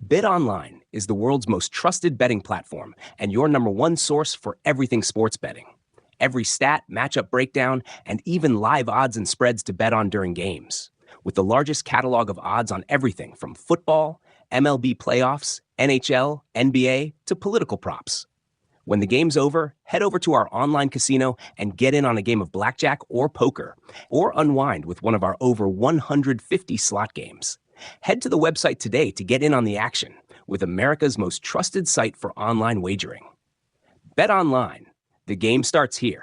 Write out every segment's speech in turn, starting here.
BetOnline is the world's most trusted betting platform and your number one source for everything sports betting. Every stat, matchup breakdown, and even live odds and spreads to bet on during games. With the largest catalog of odds on everything from football, MLB playoffs, NHL, NBA, to political props. When the game's over, head over to our online casino and get in on a game of blackjack or poker, or unwind with one of our over 150 slot games. Head to the website today to get in on the action with America's most trusted site for online wagering. Bet online. The game starts here.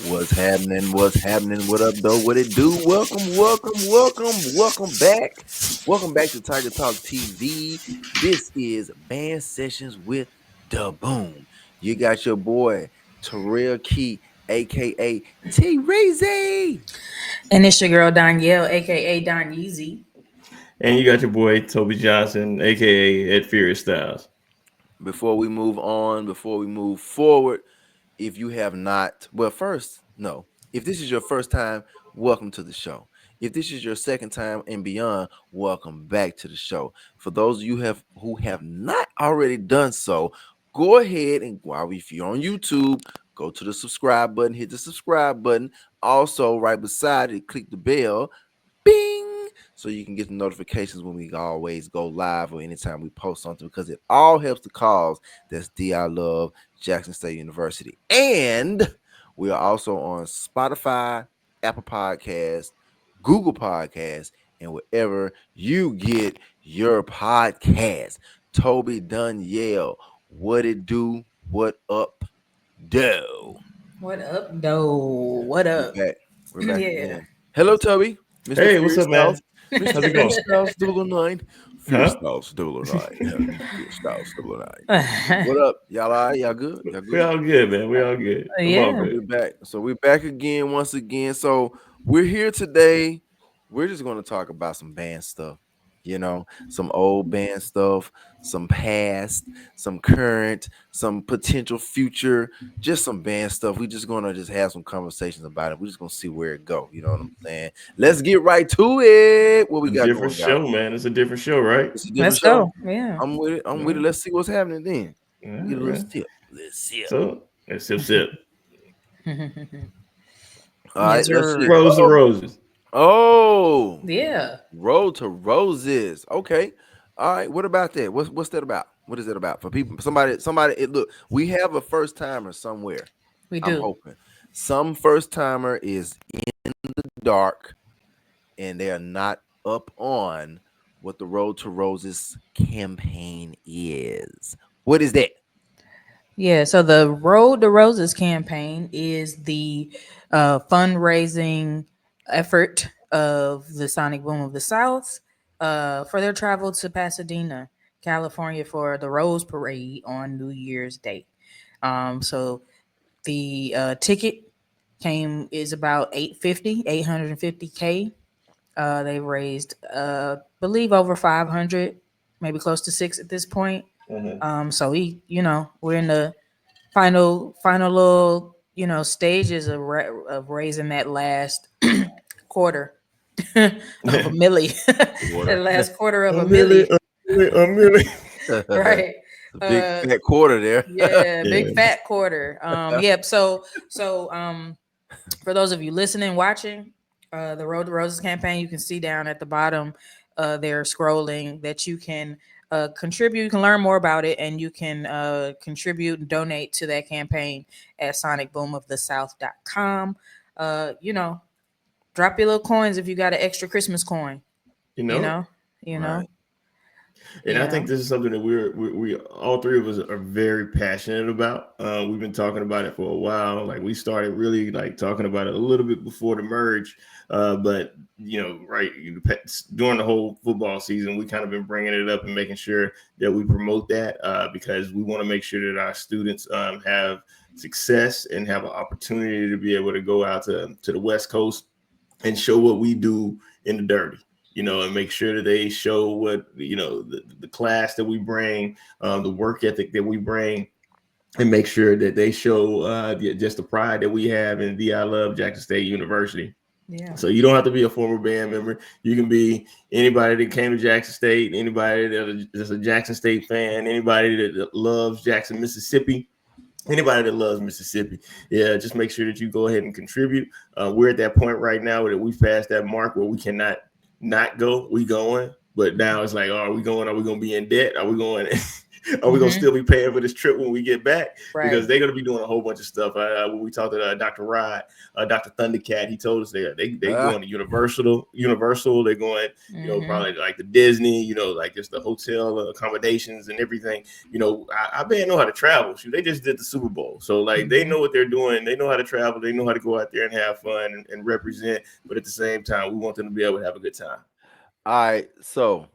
What's happening? What's happening? What up, though? What it do? Welcome back. Welcome back to Tiger Talk TV. This is Band Sessions with Da Boom. You got your boy Terrell Key, aka T Razy. And it's your girl Danielle, aka Don Yeezy. And you got your boy Toby Johnson, aka Ed Furious Styles. Before we move forward, if you have not, if this is your first time, welcome to the show. If this is your second time and beyond, welcome back to the show. For those of you who have not already done so, go ahead and if you're on YouTube, go to the subscribe button, hit the subscribe button. Also, right beside it, click the bell, bing, so you can get the notifications when we always go live or anytime we post something, because it all helps the cause. That's DI Love, Jackson State University. And we are also on Spotify, Apple Podcasts, Google Podcasts, and wherever you get your podcast. Toby Danielle, what it do? What up, do? What up, though? What up? We're back Yeah. again. Hello, Toby. Mr. Hey, what's up, man? Mr. How's it going? Styles 009. Fierce Styles 009. Fierce Styles 009. What up? Y'all all right? Y'all good? We all good, man. We all good. Yeah. We're back. So we're back again once again. So we're here today. We're just going to talk about some band stuff. Some old band stuff, some past, some current, some potential future, just some band stuff. We're just gonna have some conversations about it. We're just gonna see where it go. You know what I'm saying? Let's get right to it. What we got? Different show, man. It's a different show, right? It's a different show. Go. Yeah, I'm with it. With it. Let's see what's happening then. Get a little sip. Let's sip. So let's sip. All right. Rose to Roses. Oh, yeah. Road to Roses. Okay. All right. What about that? What's that about? What is it about for people? Somebody. Look, we have a first timer somewhere. We do. I'm hoping some first timer is in the dark, and they are not up on what the Road to Roses campaign is. What is that? Yeah. So the Road to Roses campaign is the fundraising effort of the Sonic Boom of the South for their travel to Pasadena, California for the Rose Parade on New Year's Day. So the ticket is about $850K. They raised believe over 500, maybe close to 6 at this point. Mm-hmm. So we're in the final little stages of raising that last quarter of a milli. That last quarter of a milli. Right. Big fat quarter there. Yeah, big fat quarter. Yep. So for those of you listening, watching the Road to Roses campaign, you can see down at the bottom they're scrolling that you can contribute. You can learn more about it, and you can contribute and donate to that campaign at sonicboomofthesouth.com. Drop your little coins if you got an extra Christmas coin. You know. Right. And I Yeah. think this is something that we all three of us are very passionate about. We've been talking about it for a while. Like we started really like talking about it a little bit before the merge, but right during the whole football season, we kind of been bringing it up and making sure that we promote that because we want to make sure that our students have success and have an opportunity to be able to go out to the West Coast and show what we do in the dirty, and make sure that they show what, the class that we bring, the work ethic that we bring, and make sure that they show just the pride that we have in the I Love Jackson State University. Yeah. So you don't have to be a former band member. You can be anybody that came to Jackson State, anybody that's a Jackson State fan, anybody that loves Jackson, Mississippi. Anybody that loves Mississippi, yeah, just make sure that you go ahead and contribute. We're at that point right now that we've passed that mark where we cannot not go. We going, but now it's like, are we going? Are we going to be in debt? Are we going? Are we going to Mm-hmm. still be paying for this trip when we get back? Right. Because they're going to be doing a whole bunch of stuff. When we talked to Dr. Rod, Dr. Thundercat, he told us they going to Universal. They're going, probably like the Disney, like just the hotel accommodations and everything. I bet know how to travel. Shoot, they just did the Super Bowl, so like they know what they're doing. They know how to travel. They know how to go out there and have fun and represent. But at the same time, we want them to be able to have a good time. All right, so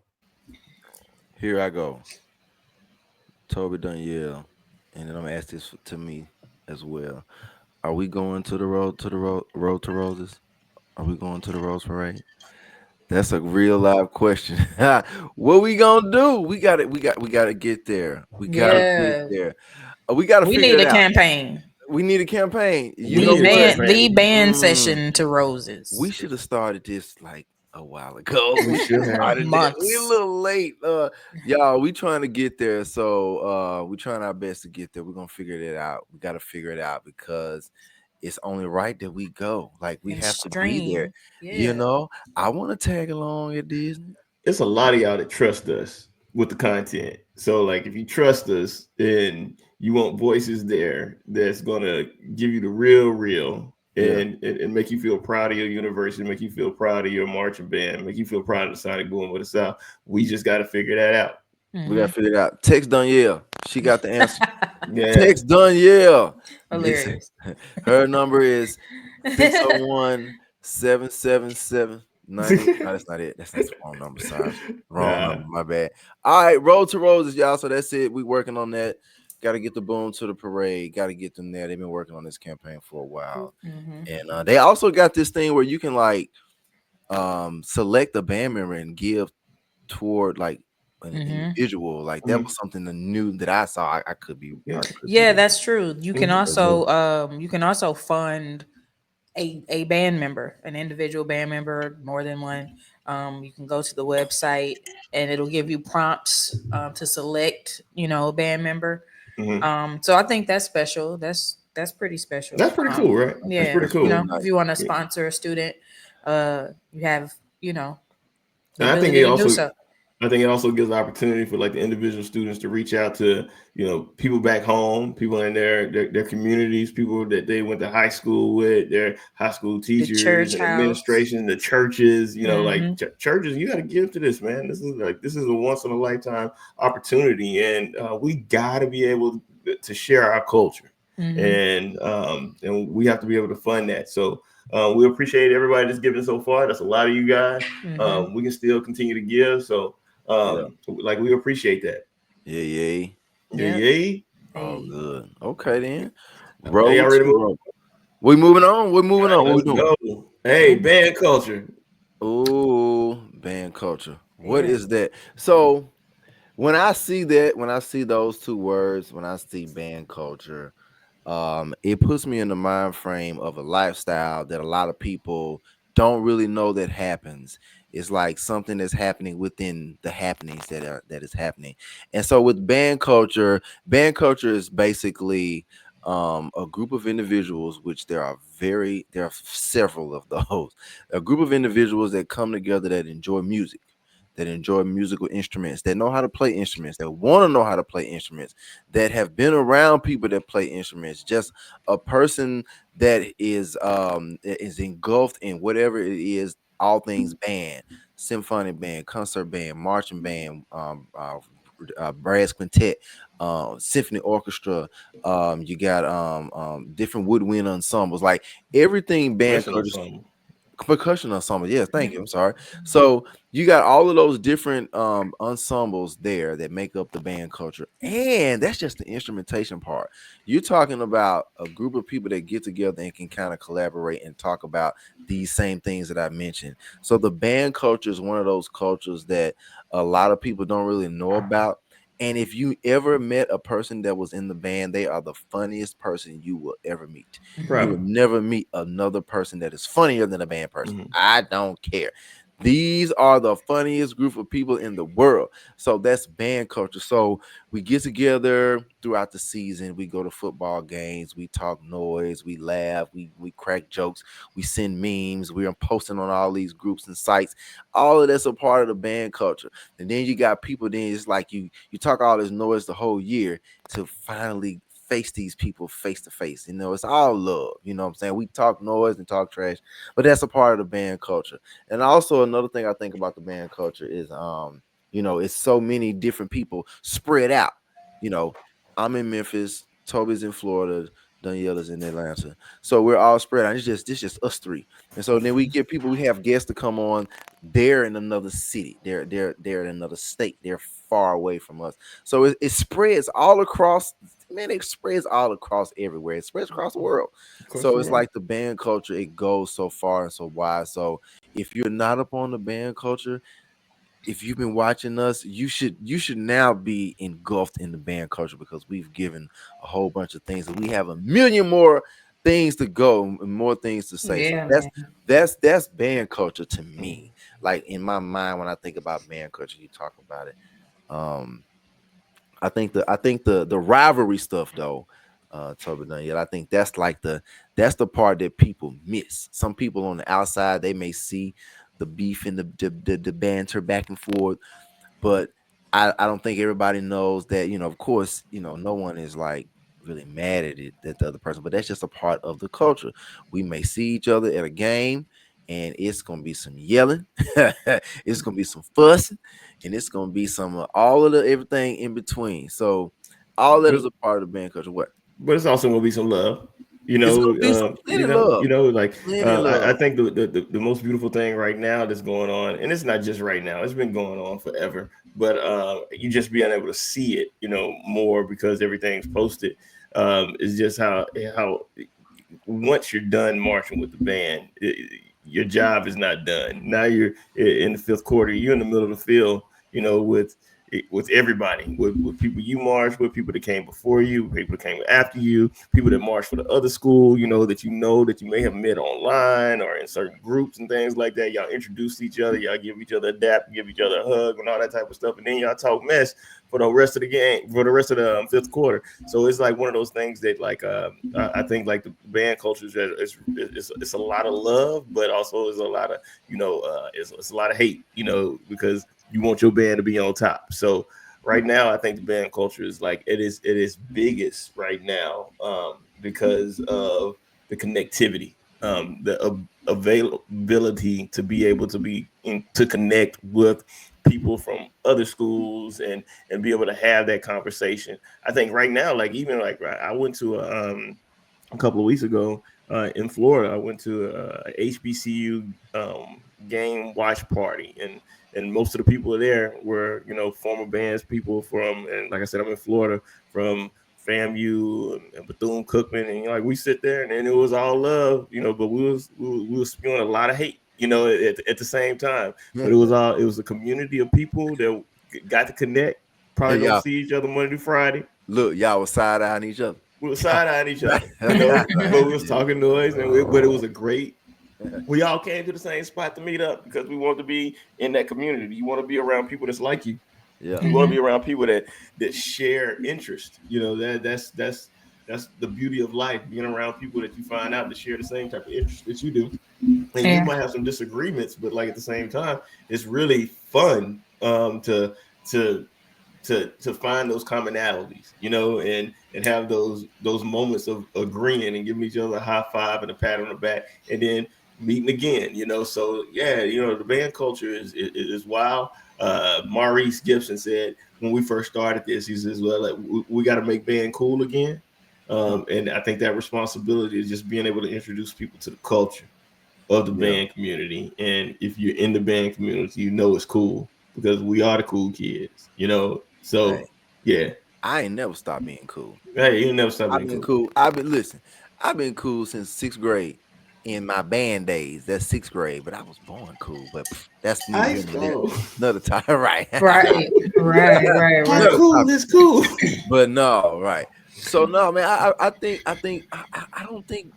here I go. Toby Danielle, and then I'm gonna ask this to me as well. Are we going to the road to roses? Are we going to the Rose Parade? That's a real live question. What we gonna do? We gotta get there. We gotta get Yeah. there. We gotta We figure need it a out. campaign. We need a campaign. You We know The need a what? band, the campaign. band Mm, session to we Roses. should have started this like a while ago. We We should should have have. started this. We a Months. little late. Y'all, we trying to get there. So we trying our best to get there. We're gonna figure it out. We gotta figure it out because it's only right that we go. Like we And have to be there. stream. You Yeah. know, I want to tag along at Disney. It's a lot of y'all that trust us with the content. So like if you trust us and you want voices there that's gonna give you the real Yeah. and make you feel proud of your university, make you feel proud of your marching band, make you feel proud of the Sonic Boom of the South. We just gotta figure that out. We gotta Hmm. figure it out. Text Danielle. She got the answer. Yeah. Text Danielle. It's Hilarious. her number is 601 777 90. No, that's not it. That's the wrong number. Sorry. Wrong Nah, number. My bad. All right. Road to Roses, y'all. So that's it. We working on that. Got to get the Boom to the parade. Got to get them there. They've been working on this campaign for a while. Hmm. And they also got this thing where you can like select a band member and give toward like an Hmm. individual. Like that was something new that I saw. I could be yeah. I could be Yeah, wrong that's true. You can also fund a band member, an individual band member, more than one. You can go to the website and it'll give you prompts to select, a band member. Mhm. So I think that's special. That's pretty special. That's pretty cool, right? That's Yeah, pretty That's cool. really if nice. you want to Yeah. sponsor a student, you have, the And ability to do so. I think it also gives opportunity for like the individual students to reach out to, people back home, people in their communities, people that they went to high school with, their high school The teachers church and house. administration, the churches, like Hmm. churches, you got to give to this, man. This is a once in a lifetime opportunity, and we got to be able to share our culture, Hmm. and we have to be able to fund that. So we appreciate everybody that's given so far. That's a lot of you guys. Hmm. We can still continue to give. So Yeah. like we appreciate that. Yeah. Yeah. Yeah, Yep. yay. Oh, Hey. good. Okay then. Hey, Road y'all ready to to move? road. We moving on. We're All moving right, on. What we let's doing? go. Hey, band culture. Oh, band culture. What Yeah. is that? So when I see that, when I see those two words, when I see band culture, it puts me in the mind frame of a lifestyle that a lot of people don't really know that happens. It's like something that's happening within the happenings that is happening. And so with band culture is basically a group of individuals, which there are several of those, a group of individuals that come together that enjoy music. that enjoy musical instruments, that know how to play instruments, that want to know how to play instruments, that have been around people that play instruments, just a person that is engulfed in whatever it is, all things band, symphonic band, concert band, marching band, brass quintet, symphony orchestra. You got different woodwind ensembles, like everything band Percussion culture, ensemble. percussion ensemble. Yes, thank you. I'm sorry. So you got all of those different ensembles there that make up the band culture, and that's just the instrumentation part. You're talking about a group of people that get together and can kind of collaborate and talk about these same things that I mentioned. So the band culture is one of those cultures that a lot of people don't really know about. And if you ever met a person that was in the band, they are the funniest person you will ever meet. You will Right. never meet another person that is funnier than a band person. Mhm. I don't care. These are the funniest group of people in the world. So that's band culture. So we get together throughout the season. We go to football games. We talk noise. We laugh. We crack jokes. We send memes. We're posting on all these groups and sites. All of that's a part of the band culture. And then you got people. Then it's like you talk all this noise the whole year to finally face these people face to face. You know, it's all love. You know what I'm saying? We talk noise and talk trash, but that's a part of the band culture. And also another thing I think about the band culture is it's so many different people spread out. You know, I'm in Memphis, Toby's in Florida, Daniela's in Atlanta. So we're all spread out. It's just us three. And so then we get people, we have guests to come on. They're in another city. They're in another state. They're far away from us. So it spreads all across, man, it spreads all across everywhere. It spreads across the world. Of course, So you're it's right. like the band culture, it goes so far and so wide. So if you're not up on the band culture, if you've been watching us, you should now be engulfed in the band culture, because we've given a whole bunch of things and we have a million more things to go and more things to say. So Yeah, that's man. that's that's band culture to me. Like in my mind, when I think about band culture, you talk about it. Um, I think the rivalry stuff though, Toby Daniel, I think that's the part that people miss. Some people on the outside, they may see the beef and the banter back and forth, but I don't think everybody knows that, of course, no one is like really mad at it, that the other person, but that's just a part of the culture. We may see each other at a game and it's gonna be some yelling, it's gonna be some fussing, and it's gonna be some all of the everything in between. So all that is But a part of the band culture. What? but it's also gonna be some love. It's gonna be some plenty love, Like plenty I love. think the most beautiful thing right now that's going on, and it's not just right now; it's been going on forever. But you just being able to see it, more because everything's posted. Is just how once you're done marching with the band, your job is not done. Now you're in the fifth quarter. You're in the middle of the field, with everybody, with people you marched with, people that came before you, people that came after you, people that marched for the other school, that you may have met online or in certain groups and things like that. Y'all introduce each other, y'all give each other a dap, give each other a hug and all that type of stuff. And then y'all talk mess for the rest of the game, for the rest of the fifth quarter. So it's like one of those things that like I think like the band culture it's a lot of love, but also is a lot of it's a lot of hate, because you want your band to be on top. So right now, I think the band culture is like it is biggest right now, because of the connectivity, the availability to be able to to connect with people from other schools and be able to have that conversation. I think right now, like even like I went to a couple of weeks ago in Florida. I went to a HBCU game watch party, and most of the people there were former bands people from, and like I said, I'm in Florida, from FAMU and Bethune Cookman, and like we sit there and it was all love, but we was spewing a lot of hate, at the same time. But it was a community of people that got to connect. Hey, Probably don't y'all, see each other Monday through Friday. look, y'all was side eyeing each other. We were Y'all, side eyeing each other, but we was yeah. talking noise, but it was a great. We all came to the same spot to meet up because we want to be in that community. You want to be around people that's like you. Yeah. You want to be around people that share interest. That's that's the beauty of life, being around people that you find out that share the same type of interests that you do. And you Yeah. might have some disagreements, but like at the same time, it's really fun to to find those commonalities, and have those moments of agreeing and giving each other a high five and a pat on the back, and then meeting again. So yeah, the band culture is wild. Maurice Gibson said when we first started this, he says, well, like, we got to make band cool again. And I think that responsibility is just being able to introduce people to the culture of the band community. And if you're in the band community, it's cool because we are the cool kids. So Hey, yeah. I ain't never stopped being cool. Hey, you never stop I've being been cool. cool. I've been cool since sixth grade. In my band days, that's sixth grade. But I was born cool. But that's neither High here nor there. school. Another time, right? How Another cool topic. is cool? But no, right. So no, man. I don't think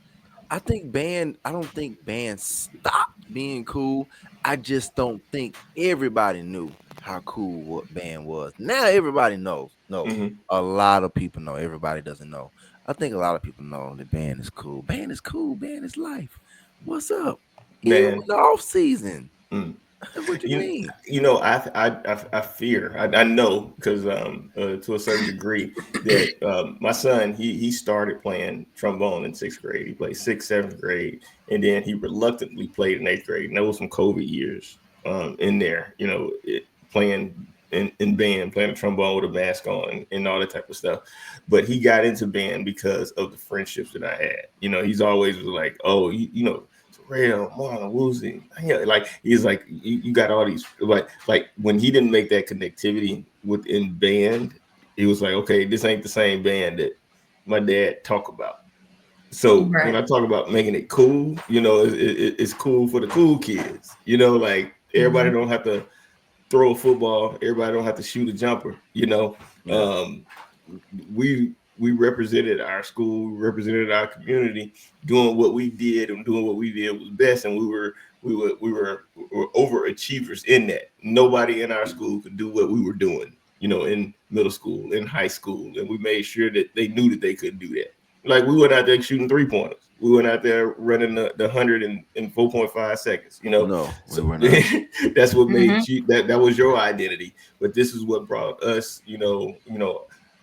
band stopped being cool. I just don't think everybody knew how cool what band was. Now everybody knows. No, Mm-hmm. a lot of people know. Everybody doesn't know. I think a lot of people know that band is cool. Band is cool. Band is life. What's up? Even Man. in the off season. Mm. What you You, mean? I fear, I know, because to a certain degree that my son, he started playing trombone in sixth grade. He played sixth, seventh grade, and then he reluctantly played in eighth grade. And that was some COVID years in there, playing in band, playing the trombone with a mask on and all that type of stuff. But he got into band because of the friendships that I had. He's always was like, oh, Real Marlon Woozy. Yeah, like he's like you got all these like when he didn't make that connectivity within band, he was like, okay, this ain't the same band that my dad talk about. So when I Right. talk about making it cool, it's cool for the cool kids. Like everybody don't have to throw a football, everybody don't have to shoot a jumper. Yeah. We represented our school, we represented our community, doing what we did, and doing what we did was best, and we were overachievers in that. Nobody in our school could do what we were doing, in middle school, in high school, and we made sure that they knew that they could do that. Like we went out there shooting 3-pointers. We went out there running the 100 in 4.5 seconds. No, we So were not. that's what made you that was your identity. But this is what brought us,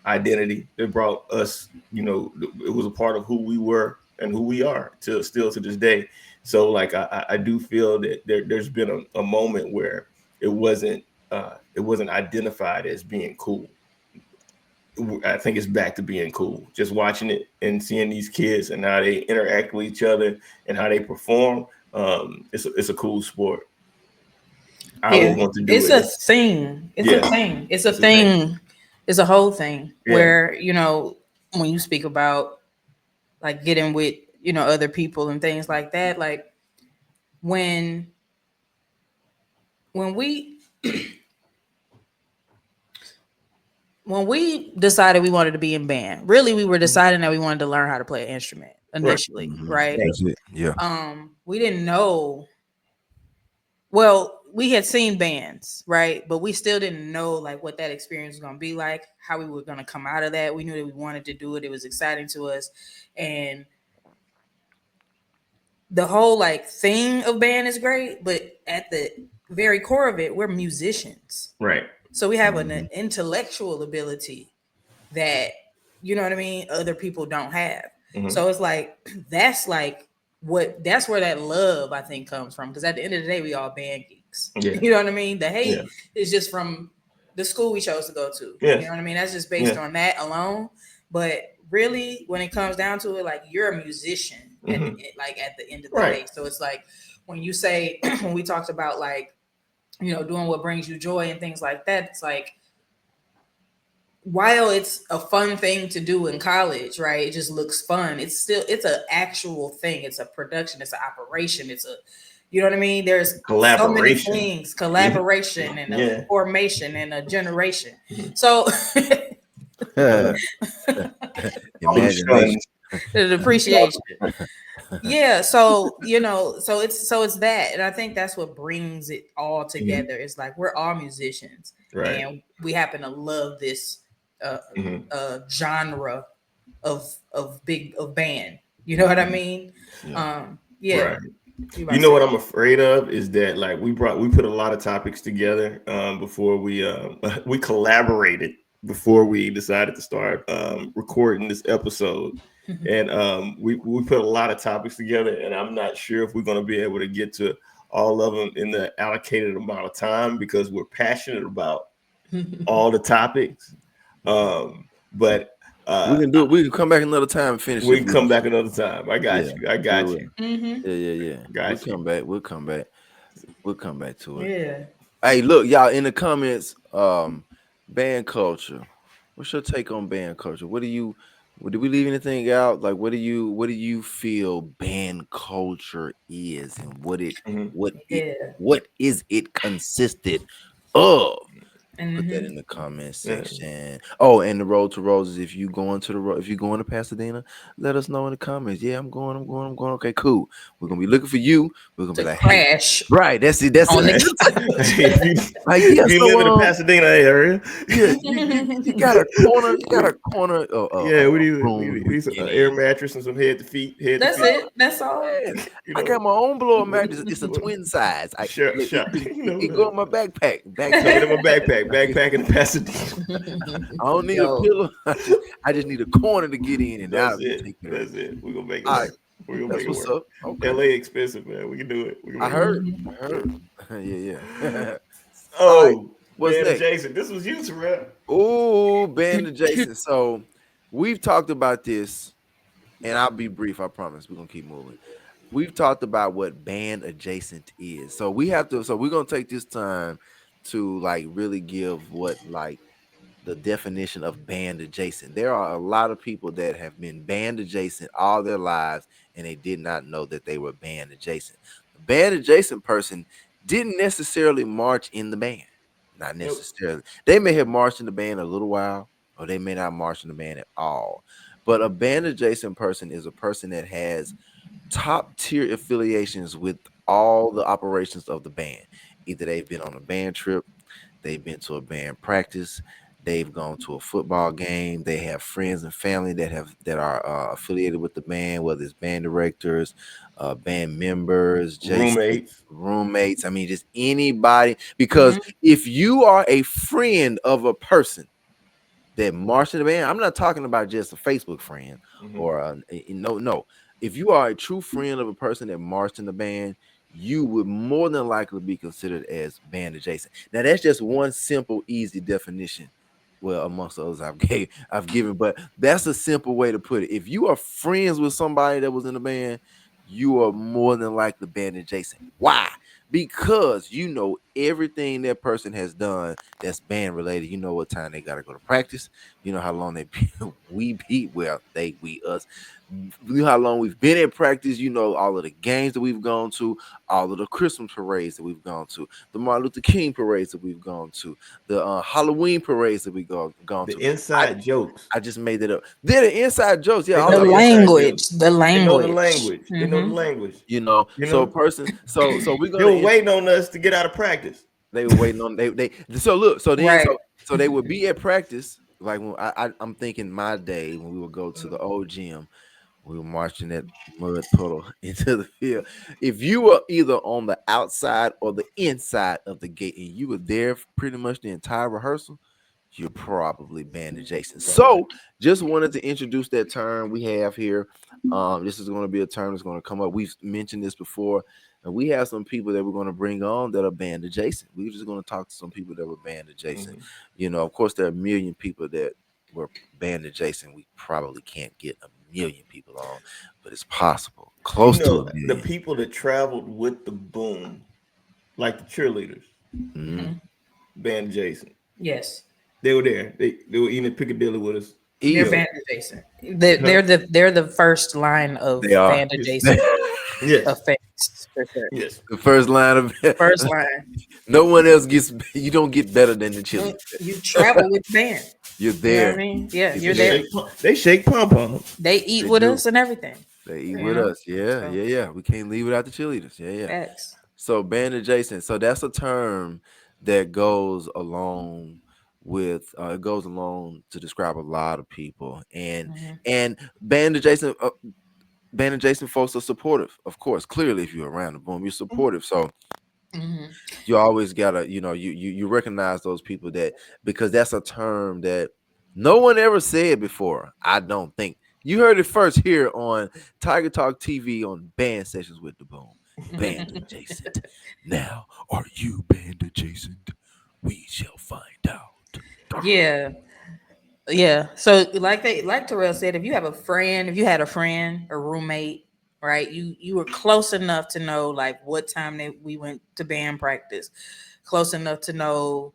identity. It brought us, it was a part of who we were and who we are to still to this day. So like I do feel that there's been a moment where it wasn't identified as being cool. I think it's back to being cool. Just watching it and seeing these kids and how they interact with each other and how they perform. It's a cool sport. I would want to do It's it. a thing. It's a thing. It's a thing. It's a whole thing where, when you speak about like getting with, other people and things like that, like when we when we decided we wanted to be in band, really we were deciding that we wanted to learn how to play an instrument initially, right? That's it. Yeah. We didn't know. Well, we had seen bands, right? But we still didn't know like what that experience was going to be like, how we were going to come out of that. We knew that we wanted to do it. It was exciting to us. And the whole like thing of band is great, but at the very core of it, we're musicians. Right. So we have an intellectual ability that, you know what I mean, other people don't have. So it's like that's where that love I think comes from, because at the end of the day we all band geeks. You know what I mean? The hate is just from the school we chose to go to. You know what I mean? That's just based on that alone. But really, when it comes down to it, like you're a musician at the end of the day. So it's like when you say when we talked about like, doing what brings you joy and things like that, it's like, while it's a fun thing to do in college, right? It just looks fun. It's an actual thing. It's a production. It's an operation. You know what I mean? There's so many things, collaboration and a formation and a generation. So Imagination. the appreciation. Yeah. So, so it's that. And I think that's what brings it all together. It's like, we're all musicians and we happen to love this genre of band. You know what I mean? Yeah. Yeah. Right. You about You to know say? what I'm afraid of is that like we put a lot of topics together before we we collaborated before we decided to start recording this episode, and we put a lot of topics together, and I'm not sure if we're going to be able to get to all of them in the allocated amount of time because we're passionate about all the topics. But We can do it. We can come back another time and finish we if can we come want. back another time. I got Yeah, you. I we got will. you. Mm-hmm. Yeah. We'll Got you. come back. We'll come back. We'll come back to it. Yeah. Hey, look, y'all in the comments, band culture. What's your take on band culture? Did we leave anything out? Like what do you feel band culture is and Mhm. what it Yeah. what is it consisted of? Put that Mm-hmm. in the comment Yeah. section. Oh, and the road to roses. If you going to the road, if you going to Pasadena, let us know in the comments. Yeah, I'm going. I'm going. I'm going. Okay, cool. We're gonna be looking for you. We're gonna be To like, hey, crash right? That's it. That's on it. if you Like, yeah. if you live So in the Pasadena area, yeah, you got a corner. You got we, a corner. yeah, we need Room we we need can some get air in. mattress and some head to That's feet. it. That's all. Man, You I know, got my own blower well, mattress. It's a twin size. shut, It, shut. it, it go in my backpack. Take it in my Backpack. backpack in Pasadena. I don't need a Yo. pillow. I just need a corner to get in, and That's I'll it. take care of That's it. it. We're gonna make it All right, work. We're gonna make that's it what's work. up. Okay, LA expensive, man. We can do it. We can I make it work. heard. Mhm. I heard. Yeah. All right, Oh, what's man, next? Jason, this was you, Terrell. Oh, band adjacent. So we've talked about this, and I'll be brief. I promise. We're gonna keep moving. We've talked about what band adjacent is. So we have to. So we're gonna take this time to like really give what like the definition of band adjacent. There are a lot of people that have been band adjacent all their lives and they did not know that they were band adjacent. The band adjacent person didn't necessarily march in the band. Not Nope. necessarily. They may have marched in the band a little while or they may not march in the band at all. But a band adjacent person is a person that has top tier affiliations with all the operations of the band. Either they've been on a band trip, they've been to a band practice, they've gone to a football game, they have friends and family that are affiliated with the band, whether it's band directors, band members, Jason Roommates. roommates. I mean, just anybody. Because Mhm. if you are a friend of a person that marched in the band, I'm not talking about just a Facebook friend Mhm. or no. If you are a true friend of a person that marched in the band, you would more than likely be considered as band adjacent. Now that's just one simple, easy definition. Well, amongst others I've given, but that's a simple way to put it. If you are friends with somebody that was in the band, you are more than likely band adjacent. Why? Because you know everything that person has done that's band related. You know what time they gotta go to practice. You know how long we us. You know how long we've been at practice. You know all of the games that we've gone to, all of the Christmas parades that we've gone to, the Martin Luther King parades that we've gone to, the Halloween parades that gone The to. I inside jokes. I just made that up. They're the inside jokes. Yeah, They all know The of the them. inside jokes. language. The They know the language. language. They know the Hmm. language. You know, You person. So we're they gonna were waiting on us to get out of practice. They were waiting on they. So look, so then Right. so they would be at practice. Like when I'm thinking my day when we would go to Uh, the old gym, we were marching that mud puddle into the field. If you were either on the outside or the inside of the gate, and you were there for pretty much the entire rehearsal, you're probably band adjacent. Probably. So just wanted to introduce that term we have here. This is going to be a term that's going to come up. We've mentioned this before, and we have some people that we're going to bring on that are band adjacent. We're just going to talk to some people that were band adjacent. Mhm. You know, of course, there are a million people that were band adjacent. We probably can't get a million people on, but it's possible. You Close to a know, the million. people that traveled with the boom, like the cheerleaders, Mhm. Hmm. band Jason. Yes. They were there. They were eating at Piccadilly with us. They're Easy. band adjacent. They're, Huh? they're the first line of They are. band Yes. adjacent Yes. effects for sure. Yes. The first line of First line. no one else gets. You don't get better than the chili. You travel with the band. You're You know what I there. mean? Yeah, You're you're They there. there. shake they shake pom poms. They eat They with do. us and everything. They eat You with know? us. Yeah, So yeah. We can't leave without the cheerleaders. Yeah. facts. So band adjacent. So that's a term that goes along with it goes along to describe a lot of people, and Mhm. and band adjacent band adjacent folks are supportive, of course. Clearly, if you're around the boom, you're supportive. So Mhm. you always gotta, you recognize those people, that because that's a term that no one ever said before. I don't think you heard it first here on Tiger Talk TV on Band Sessions with the Boom. Band adjacent. Now, are you band adjacent? We shall find out. Yeah. Yeah. So like Terrell said, if you have a friend, if you had a friend or roommate, right, you were close enough to know like what time we went to band practice, close enough to know,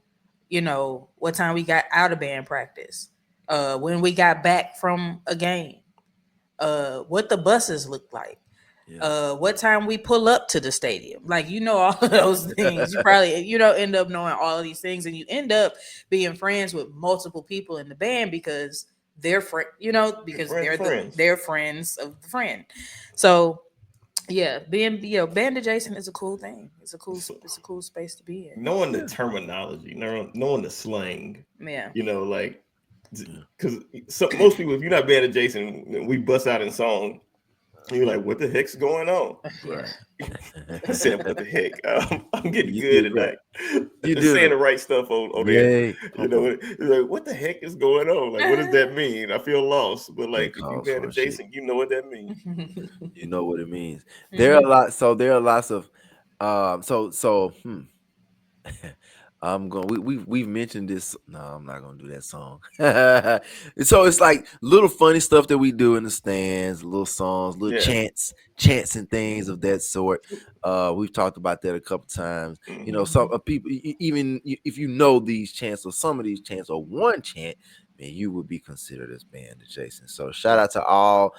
what time we got out of band practice, when we got back from a game, what the buses looked like, Yeah. what time we pull up to the stadium, like, all of those things. You probably, end up knowing all of these things, and you end up being friends with multiple people in the band because they're friend, Your because friends, friends. they're friends of the friend. So yeah, being, band adjacent is a cool thing. So, It's a cool space to be in. knowing the Yeah. terminology, knowing the slang, Yeah. like, Yeah. because most people, if you're not band adjacent, we bust out in song. You're like, what the heck's going on? Yeah. Right. I said, what the heck? I'm getting You good did at right. You like did saying right. the right stuff on there. Yay. Come on. It's like, what the heck is going on? Like, what does that mean? I feel lost. But It like, if you calls band for a shit. adjacent, you know what that means. You know what it means. There are a Mhm. lot. So there are lots of I'm going. We've mentioned this. No, I'm not gonna do that song. So it's like little funny stuff that we do in the stands, little songs, little Yeah. chants and things of that sort. We've talked about that a couple times. Hmm. Some people, even if you know these chants or some of these chants or one chant, man, you would be considered as band adjacent. So shout out to all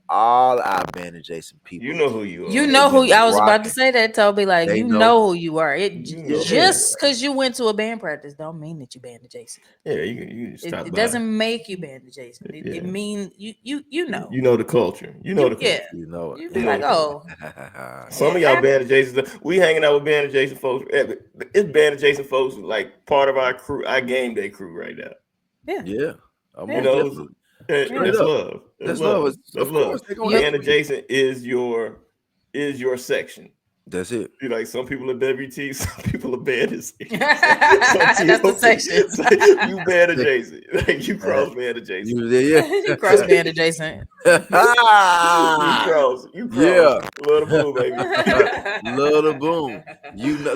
our band adjacent You people. know who you You are. They've know who been I was about to rocking. say that, Toby. Like, They you know. know who you are. You know who Yeah. you Just are. because you went to a band practice don't mean that you band adjacent. Yeah, you stop It by. doesn't make you band adjacent. It Yeah. mean you know. You know the culture. You know the Yeah. culture. You know it. You'd be You know like, the culture. oh, Some yeah, of y'all band adjacent. We hanging out with band adjacent folks. It's band adjacent folks like part of our crew, our game day crew right now. yeah, Yeah, You yeah, most know, definitely. yeah. Straight that's up. love. That's That's love. love. That's Of love. course, they're gonna You have Band to be. adjacent is your section. That's it. You like some people are WT, some people are band adjacent, some That's the TOP. section. It's like, you band adjacent, like you Uh, cross band adjacent. you there? You cross band adjacent. You cross. Yeah. Love the boom, baby. Love the boom.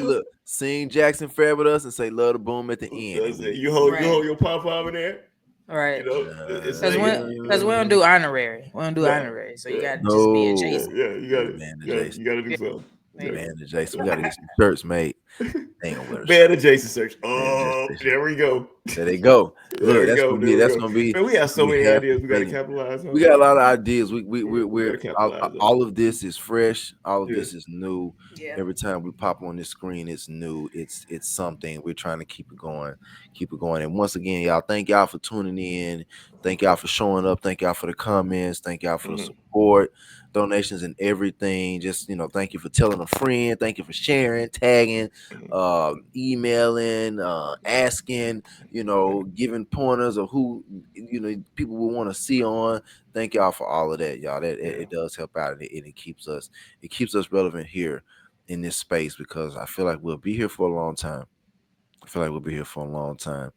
Look, sing Jackson Fair with us and say love the boom at the end, and That's it. we You Right, hold your pop over there. You right. know, it's Because like we don't do honorary. We don't do no, honorary. So you yeah, got to just be yeah, no. adjacent. yeah. We band adjacent. You gotta do Yeah, something. yeah. Band adjacent. We gotta get some shirts made. They ain't gonna wear the shirt. Band adjacent search. Band Oh, adjacent. there we go. There they go. There Look, we go. There we that's go. gonna be Man, we have so many half the ideas we got to stadium. capitalize We on. got a lot of ideas. We got We're to capitalize on. all of this is fresh. All of Yeah. this is new. Yeah. Every time we pop on this screen, it's new. It's something. We're trying to keep it going, keep it going. And once again, y'all, thank y'all for tuning in. Thank y'all for showing up. Thank y'all for the comments. Thank y'all for the Mhm. support, donations, and everything. Just thank you for telling a friend. Thank you for sharing, tagging, Mhm. emailing, asking. Giving pointers of who people will want to see on. Thank y'all for all of that, y'all. That it, Yeah. it does help out, and it keeps us relevant here in this space, because I feel like we'll be here for a long time. I feel like we'll be here for a long time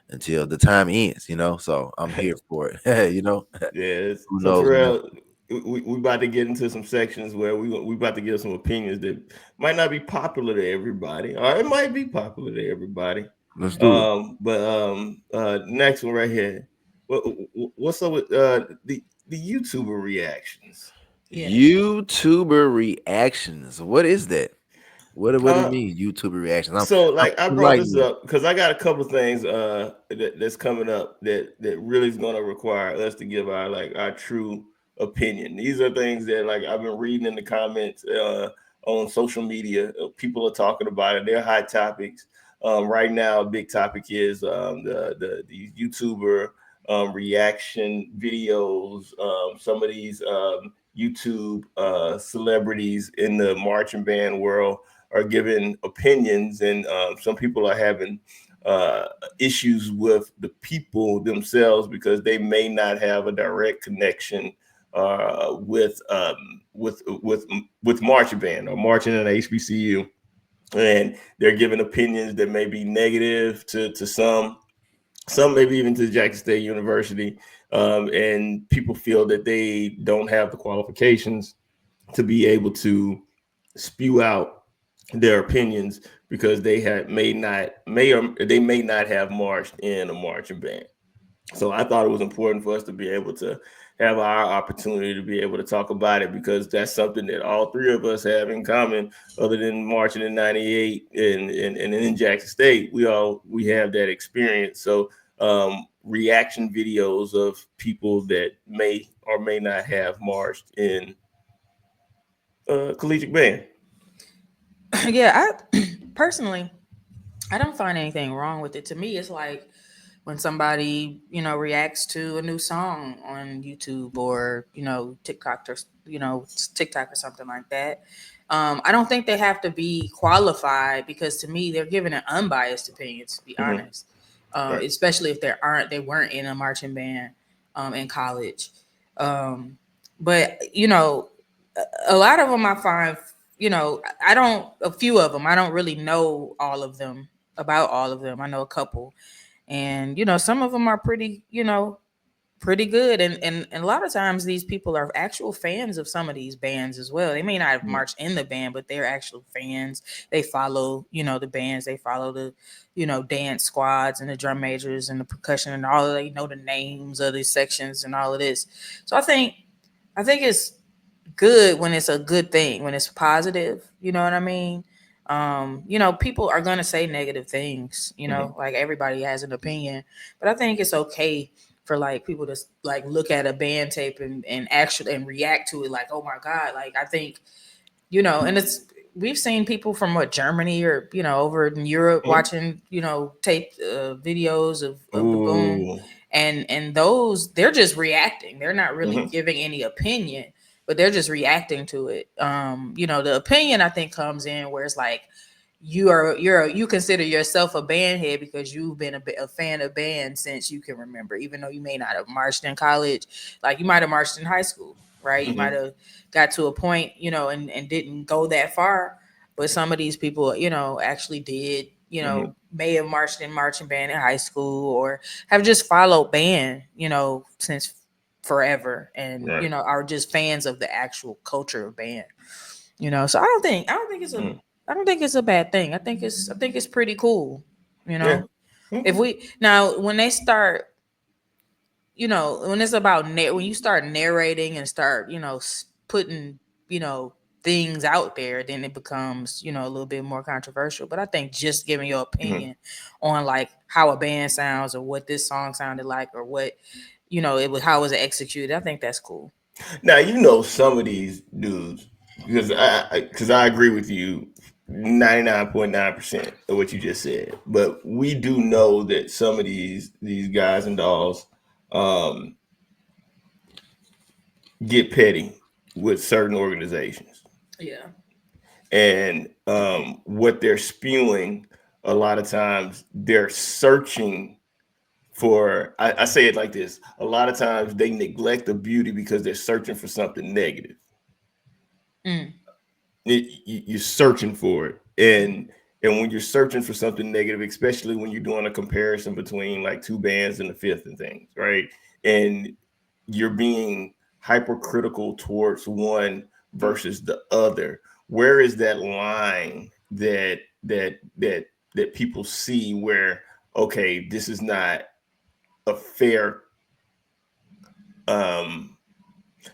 until the time ends. So I'm here for it. Yeah. Who So knows when that's. Terrell, we about to get into some sections where we about to give some opinions that might not be popular to everybody, or it might be popular to everybody. Let's do it. Next one right here. What what's up with the YouTuber reactions? Yeah. YouTuber reactions. What is that? What do you Uh, mean YouTuber reactions? So I'm like I brought enlighten this me. up because I got a couple of things that's coming up that really is going to require us to give our true opinion. These are things that like I've been reading in the comments on social media. People are talking about it. They're hot topics. Right now, a big topic is the YouTuber reaction videos. Some of these YouTube celebrities in the marching band world are giving opinions, and some people are having issues with the people themselves because they may not have a direct connection with marching band or marching in a HBCU, and they're giving opinions that may be negative to some maybe even to Jackson State University, and people feel that they don't have the qualifications to be able to spew out their opinions because they may not have marched in a marching band. So I thought it was important for us to be able to have our opportunity to be able to talk about it because that's something that all three of us have in common. Other than marching in '98 and in Jackson State, we have that experience. So reaction videos of people that may or may not have marched in collegiate band. Yeah, I personally, I don't find anything wrong with it. To me, it's like when somebody, reacts to a new song on YouTube or, TikTok or something like that. I don't think they have to be qualified because to me, they're giving an unbiased opinion, to be Mm-hmm. honest. Right. Especially if they weren't in a marching band in college. But, a lot of them I find, a few of them, I don't really know all of them, about all of them. I know a couple, and some of them are pretty, pretty good, and a lot of times these people are actual fans of some of these bands as well. They may not have marched in the band, but they're actual fans. They follow, the bands, they follow the, dance squads and the drum majors and the percussion and all of, they know the names of these sections and all of this. So I think it's good when it's a good thing, when it's positive, you know what I mean? People are gonna say negative things, like everybody has an opinion, but I think it's okay for like people to like look at a band tape and actually and react to it like, oh my God. Like I think, and it's we've seen people from what, Germany or over in Europe watching, tape videos of the boom, Ooh. and those, they're just reacting. They're not really giving any opinion, but they're just reacting to it. The opinion I think comes in where it's like you consider yourself a band head because you've been a fan of bands since you can remember, even though you may not have marched in college. Like you might have marched in high school, right? You might have got to a point, and didn't go that far, but some of these people, actually did, may have marched in marching band in high school or have just followed band, since forever, and Right. are just fans of the actual culture of band. So I don't think it's a bad thing. I think it's pretty cool. Yeah. If we now when they start, when it's about when you start narrating and start, putting, things out there, then it becomes, a little bit more controversial. But I think just giving your opinion on like how a band sounds or what this song sounded like or what, it was, how was it executed, I think that's cool. Now some of these dudes because I agree with you 99.9% of what you just said, but we do know that some of these guys and dolls um, get petty with certain organizations, Yeah. and what they're spewing a lot of times they're searching for. I say it like this: a lot of times they neglect the beauty because they're searching for something negative. Mm. You're searching for it, and when you're searching for something negative, especially when you're doing a comparison between like two bands in the fifth and things, right? And you're being hypercritical towards one versus the other. Where is that line that people see where, okay, this is not a fair um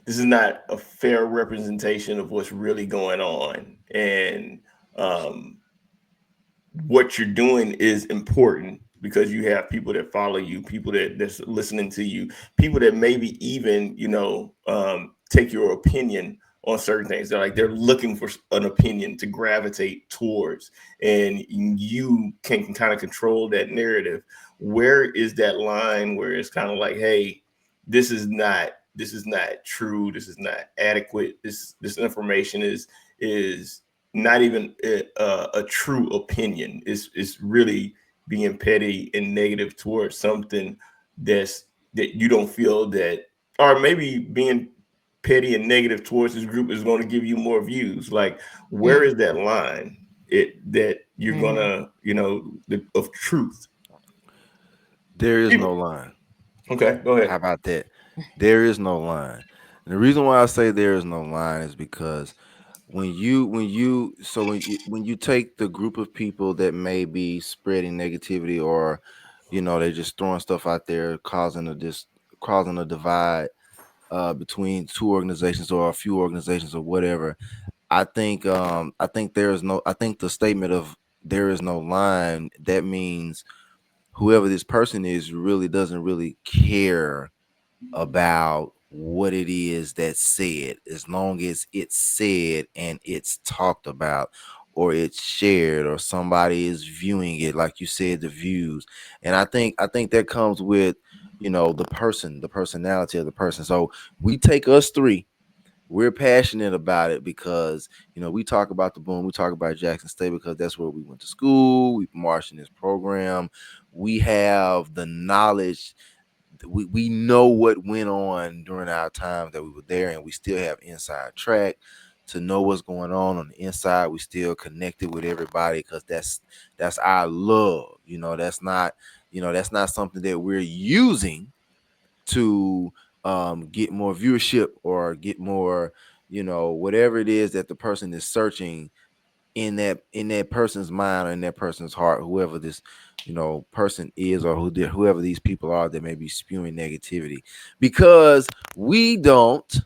this is not a fair representation of what's really going on, and um, what you're doing is important because you have people that follow you, people that's listening to you, people that maybe even take your opinion on certain things. They're looking for an opinion to gravitate towards, and you can kind of control that narrative. Where is that line where it's kind of like, hey, this is not true, this is not adequate, this information is not even a true opinion. It's really being petty and negative towards something that you don't feel that, or maybe being petty and negative towards this group is going to give you more views. Like, where is that line that you're gonna, of truth? There is no line. Okay, go How ahead. about that? There is no line. And the reason why I say there is no line is because when you take the group of people that may be spreading negativity, or they're just throwing stuff out there, causing a divide between two organizations or a few organizations or whatever. I think the statement of there is no line, that means whoever this person is really doesn't really care about what it is that's said, as long as it's said and it's talked about, or it's shared, or somebody is viewing it, like you said, the views. And I think that comes with the personality of the person. So we take us three, we're passionate about it because we talk about the Boom, we talk about Jackson State because that's where we went to school, we marched in this program, we have the knowledge, we know what went on during our time that we were there, and we still have inside track to know what's going on the inside. We still connected with everybody because that's our love. That's not something that we're using to get more viewership or get more, whatever it is that the person is searching in that person's mind or in that person's heart, whoever this person is, or whoever these people are that may be spewing negativity, because we don't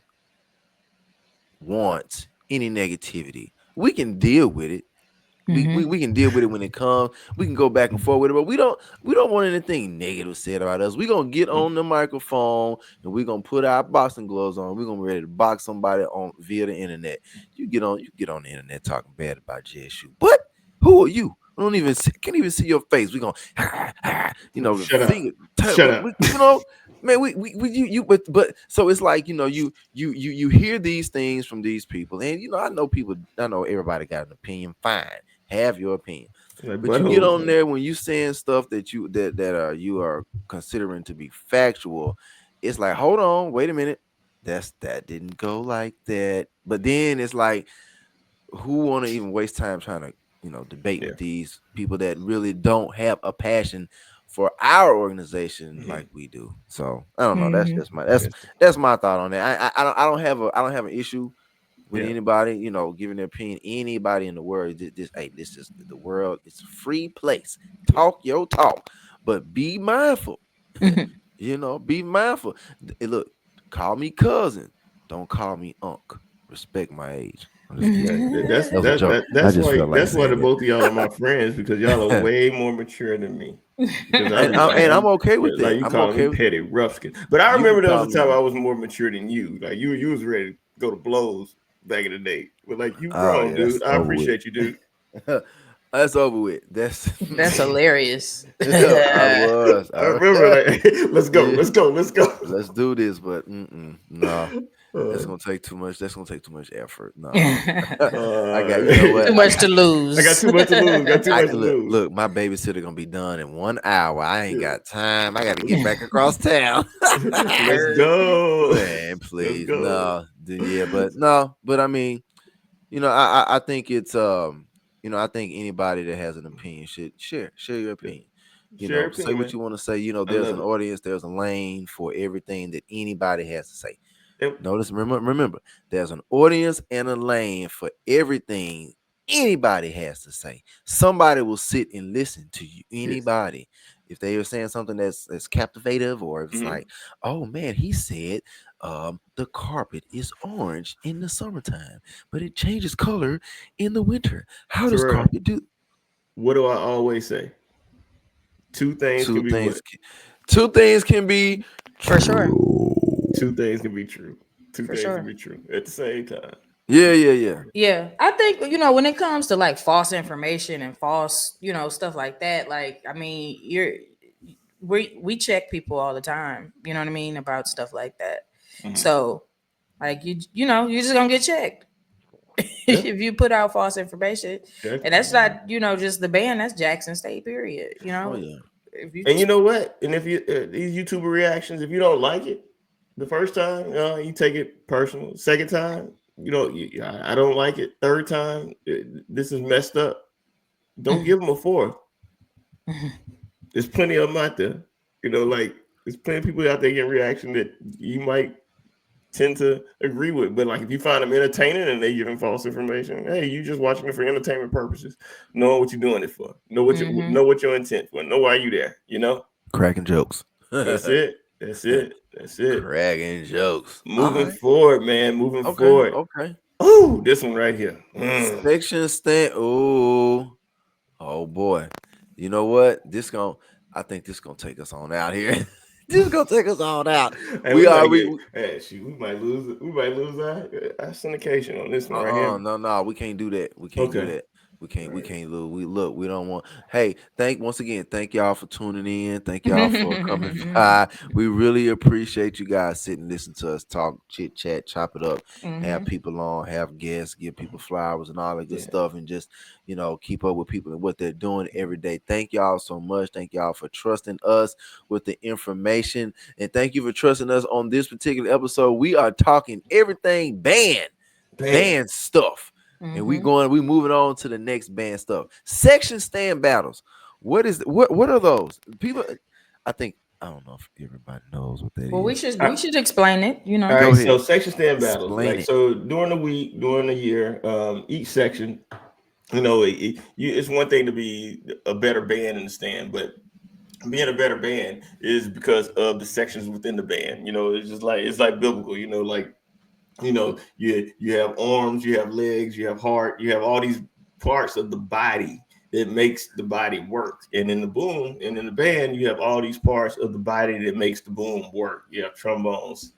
want any negativity. We can deal with it. We can deal with it when it comes. We can go back and forth with it, but we don't want anything negative said about us. We're gonna get on the microphone and we're gonna put our boxing gloves on. We're gonna be ready to box somebody on via the internet. You get on the internet talking bad about JSU. What? Who are you? I don't even can't even see your face. We're gonna the Shut up. finger Shut up. man, but so it's like, you hear these things from these people, and I know everybody got an opinion. Fine, have your opinion, Like but you get buttholes, on man. there when you saying stuff you are considering to be factual. It's like, hold on, wait a minute, that didn't go like that. But then it's like, who want to even waste time trying to debate Yeah. with these people that really don't have a passion for our organization like we do? So I don't know. That's just my that's Yes. that's my thought on that. I don't have an issue with Yeah. anybody giving their opinion. Anybody in the world, this is the world. It's a free place. Talk your talk, but be mindful. Be mindful. Look, call me cousin. Don't call me unc. Respect my age. I'm just kidding. That's That was a that, joke. that I that's just why felt like that's why the saying both of y'all are my friends, because y'all are that. way more mature than me. Because and, I'm I, like and I'm I'm okay with like that. you I'm calling me okay with petty, rough skin. But I you can remember there was call a time me. I was more mature than you. Like you was ready to go to blows back in the day. But like you Oh grown, yeah, that's dude. I over with. appreciate you, dude. That's over with. That's That's hilarious. I was. I remember like let's go, Yeah, let's go, let's go. let's do this, but no, that's Uh, gonna take too much. That's gonna take too much effort. No, I got. You know Too what? much to I got lose. too much to lose. Got too I much to look. lose. Look, my babysitter gonna be done in 1 hour. I ain't Yeah. got time. I got to get back across town. Let's go. Man, Let's please, go. no, yeah, but no, but I mean, I think it's I think anybody that has an opinion should share your Yeah. opinion. Share Say opinion, what man. you want to say. I There's love an it. audience, there's a lane for everything that anybody has to say. And Notice, remember, there's an audience and a lane for everything anybody has to say. Somebody will sit and listen to you. yes. Anybody, if they are saying something that's captivative, or if it's Hmm. like, oh man, he said, the carpet is orange in the summertime, but it changes color in the winter. How does Terrell, carpet do? what do I always say? Two things Two can be things. what? Two things can be For sure. true. Two things can be true. Two For things can sure. be true at the same time. Yeah, yeah, yeah. Yeah, I think when it comes to like false information and false, stuff like that. Like, I mean, we check people all the time. You know what I mean about stuff like that. Mhm. So, like, you're just gonna get checked. if you put out false information, and that's Definitely. not just the band. That's Jackson State. Period. Oh yeah. If you And you know what? And if you these YouTuber reactions, if you don't like it the first time, you take it personal. Second time, I don't like it. Third time, this is messed up. Don't give them a fourth. There's plenty of them out there. Like there's plenty of people out there getting reaction that you might tend to agree with. But like if you find them entertaining and they giving false information, hey, you just watching it for entertainment purposes. Know what you're doing it for. Know what your intent for. Know why you there. Cracking jokes. That's it. That's it. That's it. Cracking jokes. Moving forward, man. Moving Okay. forward. Okay. Oh, this one right here. Section stand. Oh boy. You know what? I think this gonna take us on out here. This is gonna take us on out. Hey, We might lose. We might lose our syndication on this one right here. No, we can't do that. We can't do that. We can't lose. We don't want. Hey, once again, thank y'all for tuning in. Thank y'all for coming by. We really appreciate you guys sitting, listen to us talk, chit chat, chop it up, have people on, have guests, give people flowers and all that good stuff, and just keep up with people and what they're doing every day. Thank y'all so much. Thank y'all for trusting us with the information, and thank you for trusting us on this particular episode. We are talking everything band stuff. And we moving on to the next band stuff. Section stand battles. What are those? People, I don't know if everybody knows what that is. Well, we should explain it. All right. Go ahead. So section stand battles. Explain it. So during the week, during the year, each section, it's one thing to be a better band in the stand, but being a better band is because of the sections within the band. It's like biblical. You have arms, you have legs, you have heart, you have all these parts of the body that makes the body work. And in the band, you have all these parts of the body that makes the boom work. You have trombones,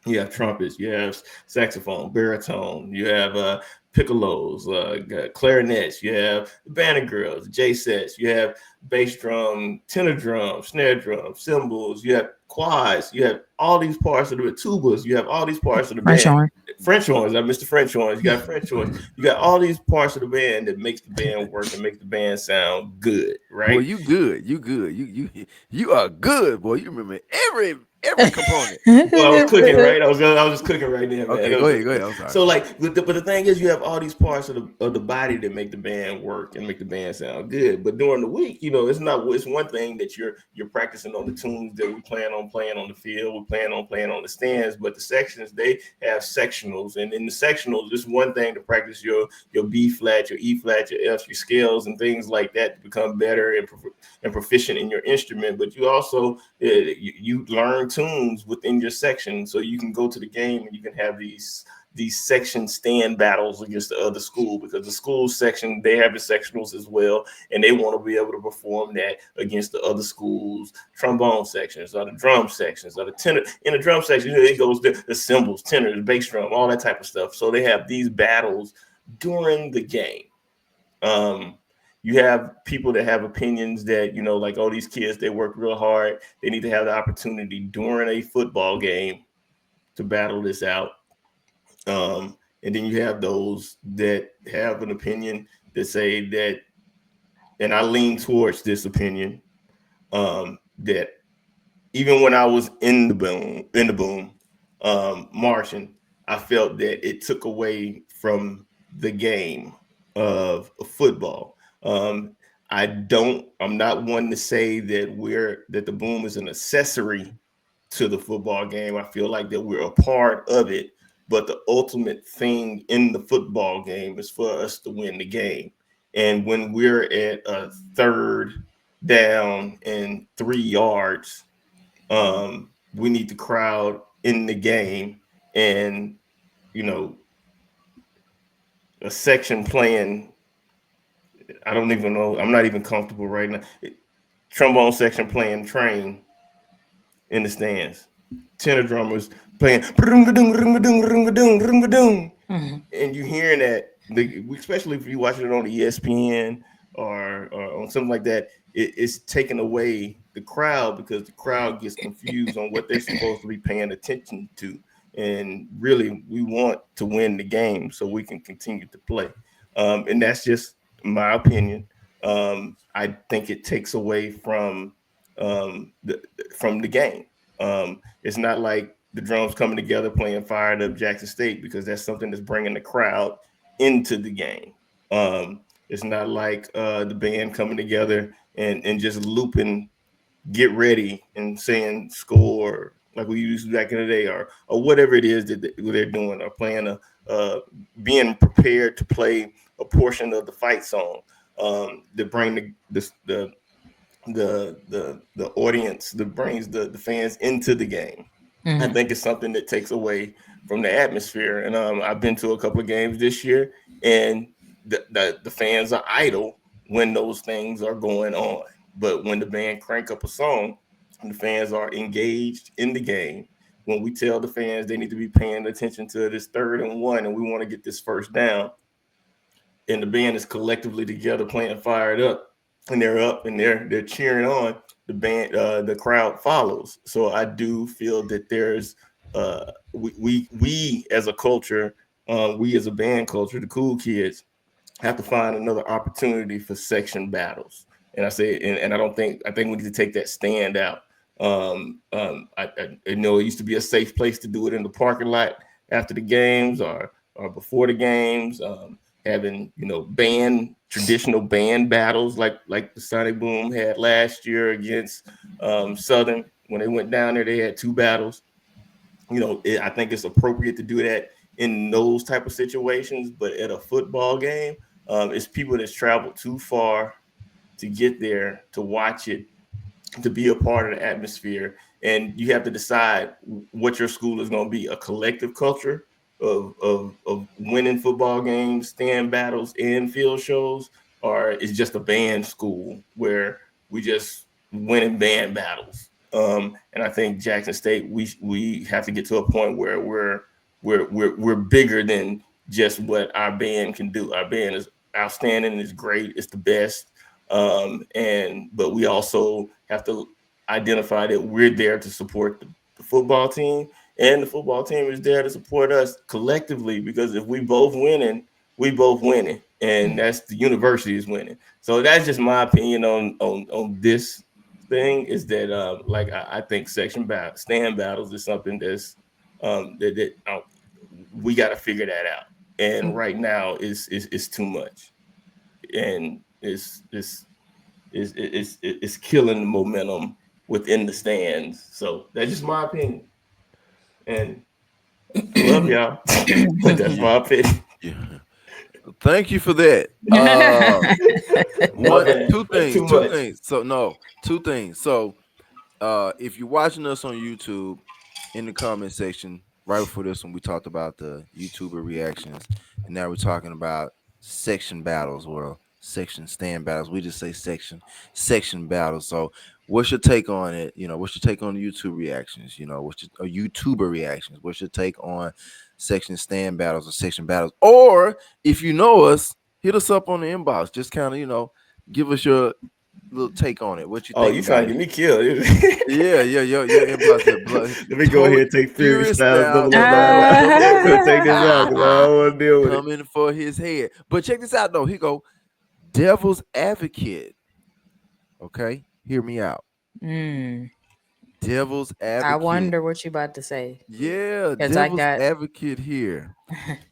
you have trumpets, you have saxophone, baritone, you have piccolos, clarinets, you have the band of girls, J sets, you have bass drum, tenor drum, snare drum, cymbals, you have quads, you have all these parts of the tubas, you have all these parts of the band. French horns, I missed the French horns. You got French horns. You got all these parts of the band that makes the band work and makes the band sound good, right? Well, you good. You are good, boy. You remember every component. Well, I was cooking, right? I was just cooking right there, man. Okay, go ahead. I'm sorry. So, like, but the thing is, you have all these parts of the body that make the band work and make the band sound good. But during the week, it's one thing that you're practicing on the tunes that we plan on playing on the field. We plan on playing on the stands. But the sections, they have sectionals, and in the sectionals, it's one thing to practice your B flat, your E flat, your F, your scales, and things like that to become better and proficient in your instrument. But you also you learn tunes within your section, so you can go to the game and you can have these section stand battles against the other school, because the school section, they have the sectionals as well, and they want to be able to perform that against the other schools' trombone sections or the drum sections or the tenor. In the drum section, it goes the cymbals, tenors, bass drum, all that type of stuff. So they have these battles during the game. You have people that have opinions that, like, oh, these kids, they work real hard. They need to have the opportunity during a football game to battle this out. And then you have those that have an opinion that say that, and I lean towards this opinion, that even when I was in the boom, marching, I felt that it took away from the game of football. I'm not one to say that the boom is an accessory to the football game. I feel like that we're a part of it, but the ultimate thing in the football game is for us to win the game. And when we're at a third down and 3 yards, we need the crowd in the game, and a section playing, I don't even know, I'm not even comfortable right now. Trombone section playing Train in the stands. Tenor drummers playing, and you hearing that, especially if you're watching it on ESPN or on something like that, it's taking away the crowd, because the crowd gets confused on what they're supposed to be paying attention to. and really we want to win the game so we can continue to play. And that's just my opinion. I think it takes away from the game. It's not like the drums coming together playing Fired Up Jackson State, because that's something that's bringing the crowd into the game. It's not like the band coming together and just looping "Get Ready" and saying "Score" like we used back in the day, or whatever it is that they're doing, or playing being prepared to play a portion of the fight song, to bring the audience, that brings the fans into the game. I Mhm. think it's something that takes away from the atmosphere. And I've been to a couple of games this year, and the fans are idle when those things are going on. But when the band crank up a song, the fans are engaged in the game. When we tell the fans they need to be paying attention to this 3rd and 1, and we want to get this first down, and the band is collectively together playing Fired Up, and they're up and they're cheering on the band, the crowd follows. So I do feel that there's we as a culture, we as a band culture, the cool kids, have to find another opportunity for section battles. And I say, and I don't think, I think we need to take that stand out. I know it used to be a safe place to do it in the parking lot after the games, or before the games. Having, band, traditional band battles like the Sonic Boom had last year against Southern. When they went down there, they had 2 battles. I think it's appropriate to do that in those type of situations. But at a football game, it's people that's traveled too far to get there to watch it, to be a part of the atmosphere. And you have to decide what your school is going to be: a collective culture of winning football games, stand battles, and field shows, or it's just a band school where we just winning band battles. And I think Jackson State, we have to get to a point where we're bigger than just what our band can do. Our band is outstanding, it's great, it's the best. But we also have to identify that we're there to support the football team, and the football team is there to support us collectively, because if we both winning, we both winning, and that's the university is winning. So that's just my opinion on this thing, is that like I think stand battles is something that's that we got to figure that out. And right now it's too much, and it's killing the momentum within the stands. So that's just my opinion. And I love y'all. But that's Yeah, my opinion. yeah. Thank you for that. My One, bad. two That's things, too two much. things. So no, two things. So if you're watching us on YouTube, in the comment section, right before this one, we talked about the YouTuber reactions, and now we're talking about section battles or section stand battles. We just say section battles. So what's your take on it? What's your take on the YouTube reactions? What's your or YouTuber reactions? What's your take on section stand battles or section battles? Or if you know us, hit us up on the inbox. Just kind of, give us your little take on it. What you Oh, think you about trying to it? get me killed? Yeah, yeah, your inbox at blood. Let me go ahead and take Fury Furious Styles Styles double up coming down for now. coming for Gonna take this out because I don't want to deal with it. coming for his head. But check this out though. Here go Devil's Advocate. Okay, hear me out. Mm, Devil's I Advocate. wonder what you about to say, Yeah, because I Devil's got. Advocate here.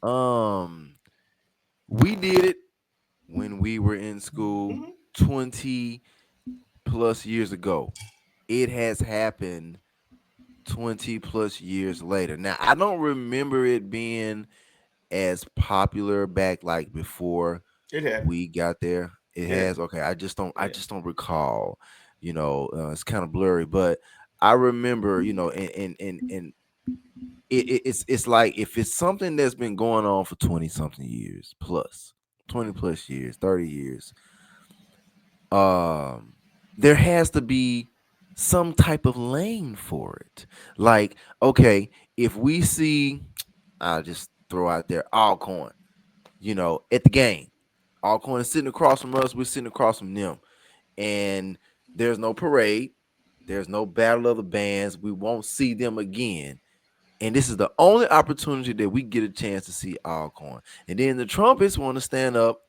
Um, we did it when we were in school Mhm. 20 plus years ago. It has happened 20 plus years later. Now, I don't remember it being as popular back like before It happened. we got there. It Yeah, has. Okay, I yeah. just don't recall. It's kind of blurry, but I remember, and it's like if it's something that's been going on for 20 something years plus, 20 plus years, 30 years, um there has to be some type of lane for it. Like, okay, if we see, I'll just throw out there Alcorn, at the game. Alcorn is sitting across from us, we're sitting across from them. And there's no parade, there's no battle of the bands. We won't see them again. And this is the only opportunity that we get a chance to see Alcorn. And then the trumpets want to stand up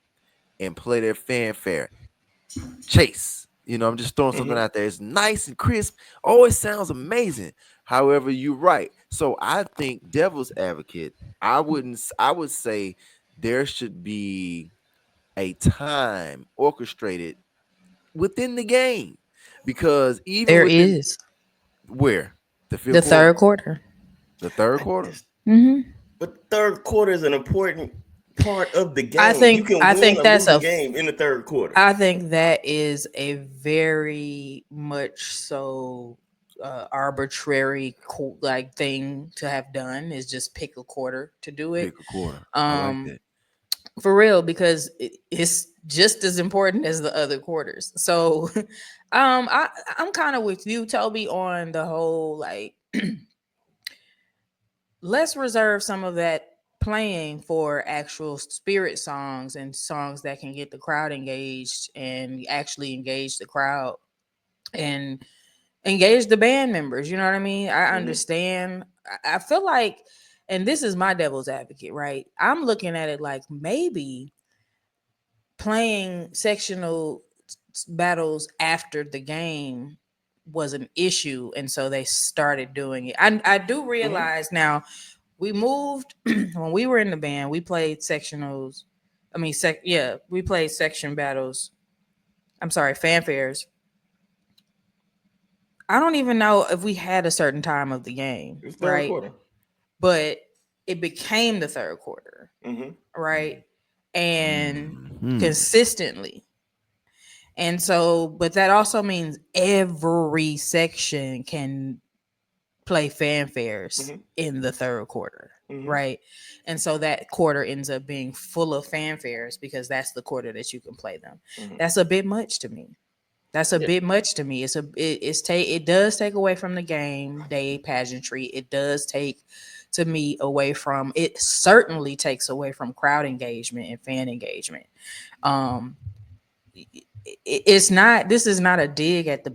and play their fanfare. Chase. I'm just throwing something out there. It's nice and crisp. Always sounds amazing. However, you're right. So I think devil's advocate, I would say there should be a time orchestrated within the game. Because even There within is where? The fifth the quarter? third quarter. The third quarter? But third quarter is an important part of the I game. You think can I win think or that's lose a a game in the third quarter. I think that is a very much so arbitrary like thing to have done is just pick a quarter to do it. Pick a quarter. I like Um, that. for real, because it's just as important as the other quarters. So, I'm kind of with you, Toby, on the whole like let's reserve some of that playing for actual spirit songs and songs that can get the crowd engaged and actually engage the crowd and engage the band members. You know what I mean? I understand. I feel like, and this is my devil's advocate, right? I'm looking at it like maybe playing sectional battles after the game was an issue, and so they started doing it. I do realize now we moved when we were in the band. We played sectionals. I mean, we played section battles. I'm sorry, fanfares. I don't even know if we had a certain time of the game, It's third right? quarter. But it became the third quarter, right? And consistently. And so, but that also means every section can play fanfares in the third quarter, right? And so that quarter ends up being full of fanfares because that's the quarter that you can play them. That's a bit much to me. That's a bit much to me. It does take away from the game day pageantry. It does take to me away from it. Certainly takes away from crowd engagement and fan engagement. Um, it's not. This is not a dig at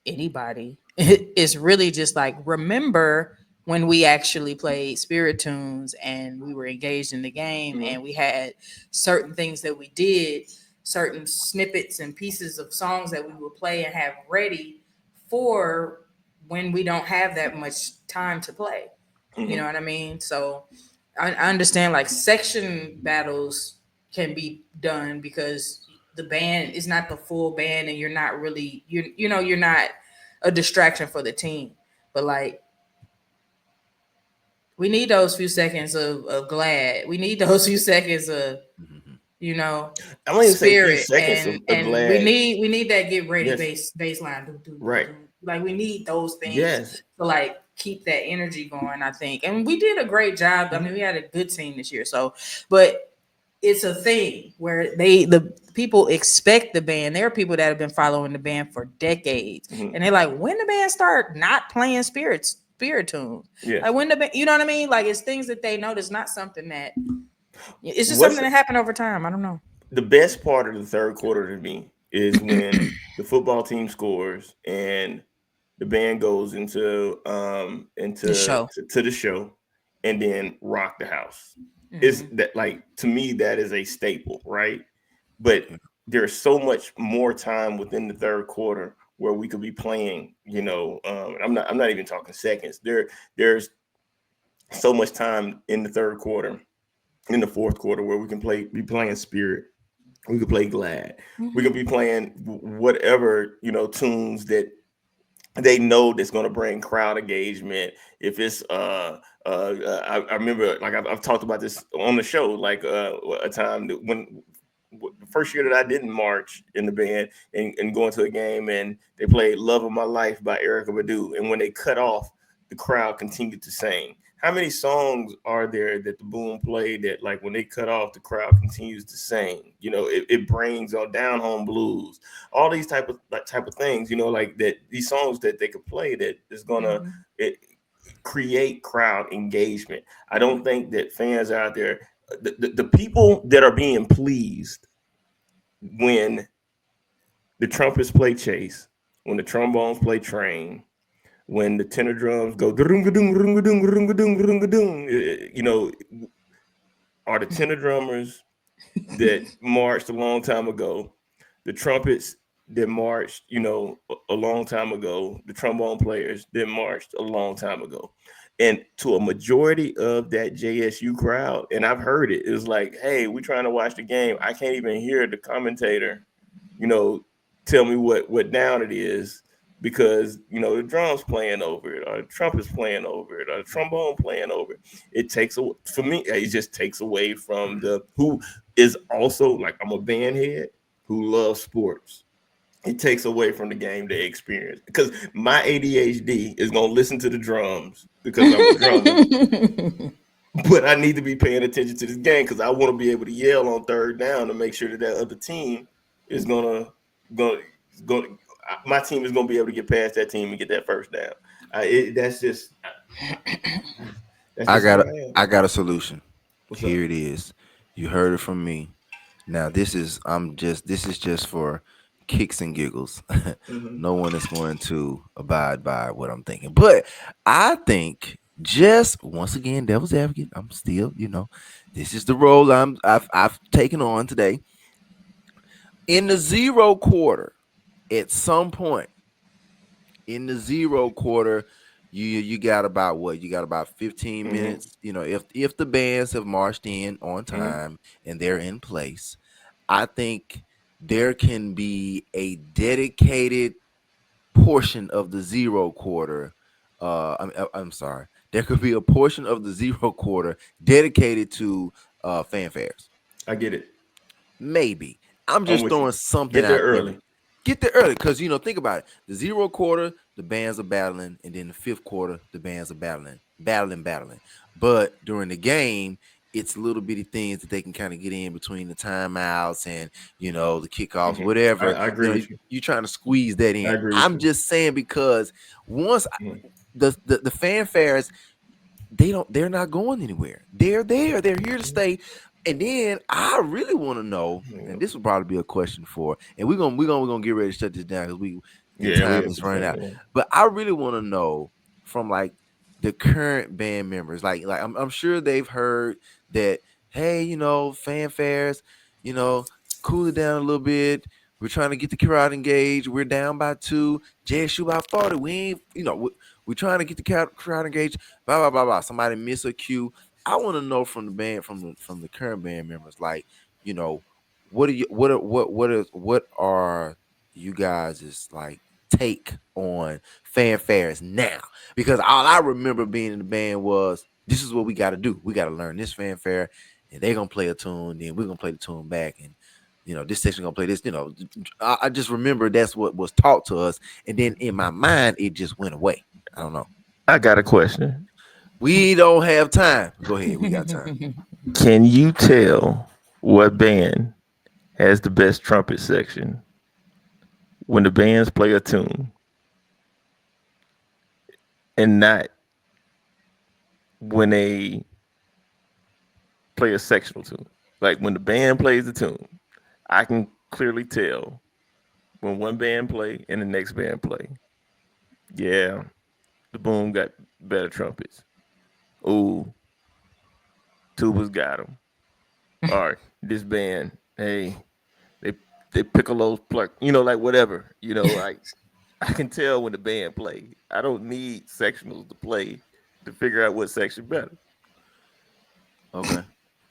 anybody. It's really just like remember when we actually played spirit tunes and we were engaged in the game and we had certain things that we did, certain snippets and pieces of songs that we would play and have ready for when we don't have that much time to play. You know what I mean? So I understand like section battles can be done because the band is not the full band and you're not really you're not a distraction for the team. But like we need those few seconds of glad. We need those few seconds of I won't even say a few spirit seconds and of we glad. need that get ready Yes. baseline. Right. Like we need those things Yes. to like keep that energy going, I think. And we did a great job. I mean, we had a good team this year. So, but it's a thing where the people expect the band. There are people that have been following the band for decades, and they're like, when the band start not playing spirit tunes, Yeah. like when the band, you know what I mean? Like it's things that they know. It's not something that it's just What's something that happened over time. I don't know. the best part of the third quarter to me is when the football team scores and the band goes The show. to the show and then rock the house. Is that like to me that is a staple, right? But there's so much more time within the third quarter where we could be playing. I'm not even talking seconds. There's so much time in the third quarter, in the fourth quarter where we can be playing spirit. We could play glad. We could be playing whatever tunes that they know that's going to bring crowd engagement. If it's I remember like I've talked about this on the show like a time that when the first year that I didn't march in the band and go into a game and they played Love of My Life by Erykah Badu, and when they cut off, the crowd continued to sing. How many songs are there that the boom played that like when they cut off, the crowd continues to sing? It brings on Down Home Blues, all these type of things, like that, these songs that they could play that is gonna create crowd engagement. I don't think that fans out there, the people that are being pleased when the trumpets play chase, when the trombones play train, when the tenor drums go, you know, are the tenor drummers that marched a long time ago, the trumpets that marched, you know, a long time ago, the trombone players that marched a long time ago. And to a majority of that JSU crowd, and I've heard it, it's like, hey, we're trying to watch the game. I can't even hear the commentator, you know, tell me what down it is because you know the drums playing over it, or the trumpets playing over it, or the trombone playing over it. It takes away for me. It just takes away from the who is also like I'm a band head who loves sports. It takes away from the game day experience because my ADHD is gonna listen to the drums because I'm a drummer, but I need to be paying attention to this game because I want to be able to yell on third down to make sure that that other team is gonna gonna my team is gonna be able to get past that team and get that first down. That's I just got who a, I am. I got a solution. What's up? Here it is. You heard it from me. Now this is just for kicks and giggles. Mm-hmm. No one is going to abide by what I'm thinking. But I think just once again, devil's advocate, I'm still, this is the role I've taken on today. In the zero quarter, at some point in the zero quarter, you got about what? You got about 15 Mm-hmm. minutes. If the bands have marched in on Mm-hmm. time and they're in place, I think there can be a dedicated portion of the zero quarter. I'm sorry. There could be a portion of the zero quarter dedicated to fanfares. I get it. Maybe. I'm I'm just with you. throwing something Get there out there. early. Get there early because think about it. The zero quarter, the bands are battling, and then the fifth quarter, the bands are battling. But during the game, it's little bitty things that they can kind of get in between the timeouts and the kickoffs, Mhm. I, whatever. I agree with you. You're trying to squeeze that I in. agree with I'm you. just saying because once Mhm. the fanfares they're not going anywhere. They're there. They're here to stay. And then I really want to know, and this would probably be a question for, and we're gonna get ready to shut this down because Yeah, we time have is to running say, out. yeah. But I really want to know from like the current band members, like I'm sure they've heard that, hey, fanfares, you know, cool it down a little bit. We're trying to get the crowd engaged. We're down by two. JSU by 40. We ain't, we're trying to get the crowd engaged. Blah blah blah blah. Somebody miss a cue. I want to know from the band, from the current band members, like, you know, what are you, what are you guys is like take on fanfares now? Because all I remember being in the band was this is what we got to do. We got to learn this fanfare, and they're gonna play a tune, then we're gonna play the tune back, and this section gonna play this. I just remember that's what was taught to us, and then in my mind it just went away. I don't know. I got a question. We don't have time. Go ahead. We got time. Can you tell what band has the best trumpet section when the bands play a tune and not when they play a sectional tune? Like when the band plays the tune, I can clearly tell when one band play and the next band play. Yeah, the boom got better trumpets. Ooh, tubas got them. All right, this band, hey, they they piccolo pluck, like whatever, I can tell when the band play. I don't need sectionals to play to figure out what section better. Okay.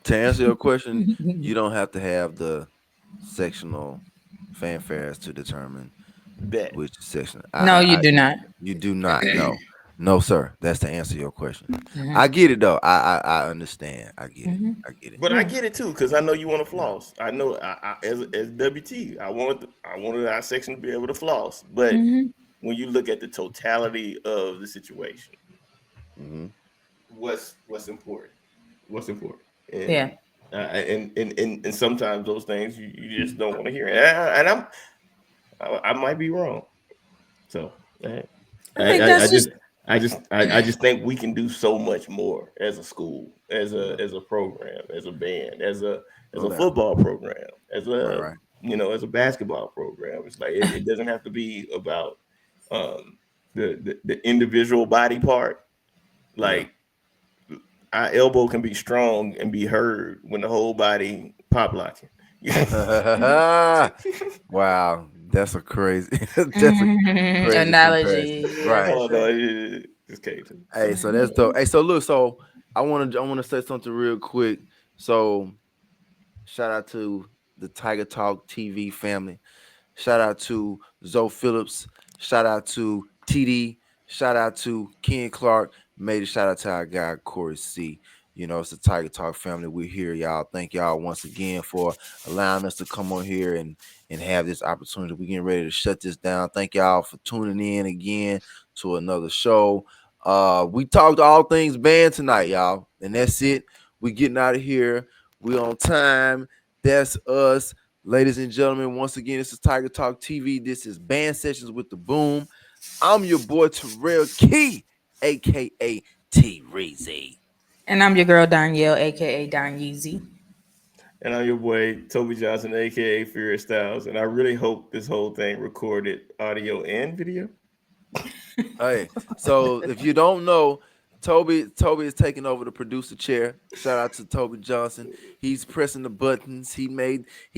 To answer your question, you don't have to have the sectional fanfares to determine Bet. which section. No, you do not. You do not know. No, sir. That's to answer your question. Mhm. I get it though. I understand. I get it. Mhm. I get it. But I Yeah. get it too, because I know you want to floss. I know as WT, I wanted our section to be able to floss. But Mhm. when you look at the totality of the situation, Hmm. what's important? What's important? Yeah. And sometimes those things you just don't want to hear. And I might be wrong. So I I I, think I I that's just just I just think we can do so much more as a school, as No a doubt. as a program, as a band, as No a doubt. football program, as Right, a right. as a basketball program. It's like it doesn't have to be about um the individual body part. Like our elbow can be strong and be heard when the whole body pop locking. Wow, that's a crazy that's a crazy Analogy. comparison. Yeah, Right. for Oh sure. no, just came to me. Hey, so that's dope. Hey, so look, so I want to say something real quick. So shout out to the Tiger Talk TV family. Shout out to Zoe Phillips. Shout out to TD. Shout out to Ken Clark. Made a shout out to our guy Corey C. You know, it's the Tiger Talk family. We're here, y'all. Thank y'all once again for allowing us to come on here and have this opportunity. We're getting ready to shut this down. Thank y'all for tuning in again to another show. We talked all things band tonight, y'all. And that's it. We getting out of here. We on time. That's us. Ladies and gentlemen, once again, this is Tiger Talk TV. This is Band Sessions with the Boom. I'm your boy Terrell Key, aka T Reezy. And I'm your girl Danielle, aka Don Yeezy. And I'm your boy Toby Johnson, aka Fear Styles. And I really hope this whole thing recorded audio and video. Hey, so if you don't know, Toby is taking over the producer chair. Shout out to Toby Johnson. He's pressing the buttons. He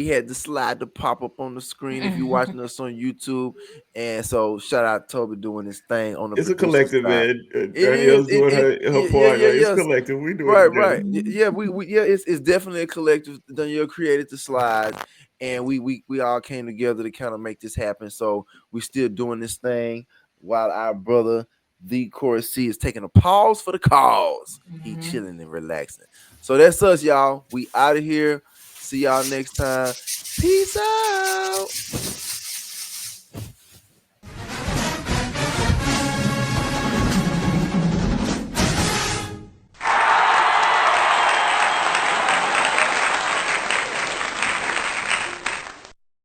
had the slide to pop up on the screen if you're watching us on YouTube. And so shout out to Toby doing his thing on the It's a producer collective, side. man. It Danielle's is. doing her Yeah, part. Like, it's yes. collective. We do Right, it together. right. Yeah, we it's definitely a collective. Danielle created the slides, and we all came together to kind of make this happen. So we still doing this thing while our brother the Chorus C is taking a pause for the cause. He chilling and relaxing. So that's us, y'all. We out of here. See y'all next time. Peace out.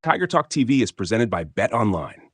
Tiger Talk TV is presented by Bet Online.